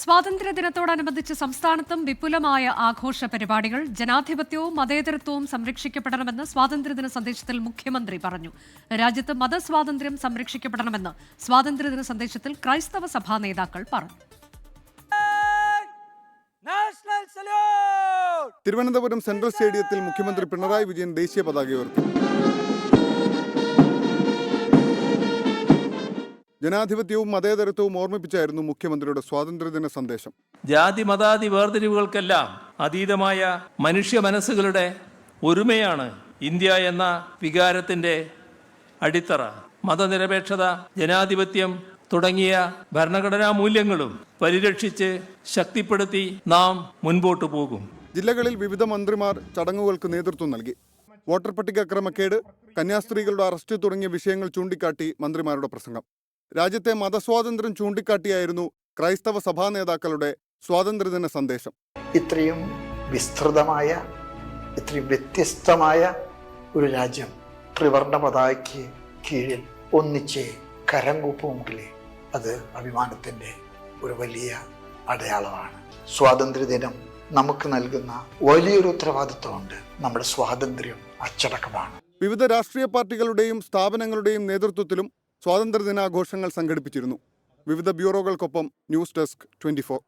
സ്വാതന്ത്ര്യദിനത്തോടനുബന്ധിച്ച് സംസ്ഥാനത്തും വിപുലമായ ആഘോഷ പരിപാടികൾ. ജനാധിപത്യവും മതേതരത്വവും സംരക്ഷിക്കപ്പെടണമെന്ന് സ്വാതന്ത്ര്യദിന സന്ദേശത്തിൽ മുഖ്യമന്ത്രി പറഞ്ഞു. രാജ്യത്ത് മതസ്വാതന്ത്ര്യം സംരക്ഷിക്കപ്പെടണമെന്ന് സ്വാതന്ത്ര്യദിന സന്ദേശത്തിൽ ക്രൈസ്തവ സഭാ നേതാക്കൾ പറഞ്ഞു. തിരുവനന്തപുരം സെൻട്രൽ സ്റ്റേഡിയത്തിൽ മുഖ്യമന്ത്രി പിണറായി വിജയൻ ദേശീയ പതാക ഉയർത്തി. ജനാധിപത്യവും മതേതരത്വവും ഓർമ്മിപ്പിച്ചായിരുന്നു മുഖ്യമന്ത്രിയുടെ സ്വാതന്ത്ര്യദിന സന്ദേശം. ജാതി മതാതി വേർതിരിവുകൾക്കെല്ലാം അതീതമായ മനുഷ്യ മനസ്സുകളുടെ ഒരുമയാണ് ഇന്ത്യ എന്ന വികാരത്തിന്റെ അടിത്തറ. മതനിരപേക്ഷത, ജനാധിപത്യം തുടങ്ങിയ ഭരണഘടനാ മൂല്യങ്ങളും പരിരക്ഷിച്ച് ശക്തിപ്പെടുത്തി നാം മുൻപോട്ടു പോകും. ജില്ലകളിൽ വിവിധ മന്ത്രിമാർ ചടങ്ങുകൾക്ക് നേതൃത്വം നൽകി. വോട്ടർ പട്ടിക ക്രമക്കേട്, കന്യാസ്ത്രീകളുടെ അറസ്റ്റ് തുടങ്ങിയ വിഷയങ്ങൾ ചൂണ്ടിക്കാട്ടി മന്ത്രിമാരുടെ പ്രസംഗം. രാജ്യത്തെ മതസ്വാതന്ത്ര്യം ചൂണ്ടിക്കാട്ടിയായിരുന്നു ക്രൈസ്തവ സഭാ നേതാക്കളുടെ സ്വാതന്ത്ര്യദിന സന്ദേശം. ഇത്രയും വിസ്തൃതമായ, ഇത്രയും വ്യത്യസ്തമായ ഒരു രാജ്യം ത്രിവർണ്ണ പതാകയ്ക്ക് കീഴിൽ ഒന്നിച്ച് കരം കൂപ്പുമുട്ടില്ലേ, അത് അഭിമാനത്തിൻ്റെ ഒരു വലിയ അടയാളമാണ്. സ്വാതന്ത്ര്യദിനം നമുക്ക് നൽകുന്ന വലിയൊരു ഉത്തരവാദിത്വമുണ്ട്. നമ്മുടെ സ്വാതന്ത്ര്യം അച്ചടക്കമാണ്. വിവിധ രാഷ്ട്രീയ പാർട്ടികളുടെയും സ്ഥാപനങ്ങളുടെയും നേതൃത്വത്തിലും സ്വാതന്ത്ര്യദിനാഘോഷങ്ങൾ സംഘടിപ്പിച്ചിരുന്നു. വിവിധ ബ്യൂറോകൾക്കൊപ്പം ന്യൂസ് ഡെസ്ക് 24.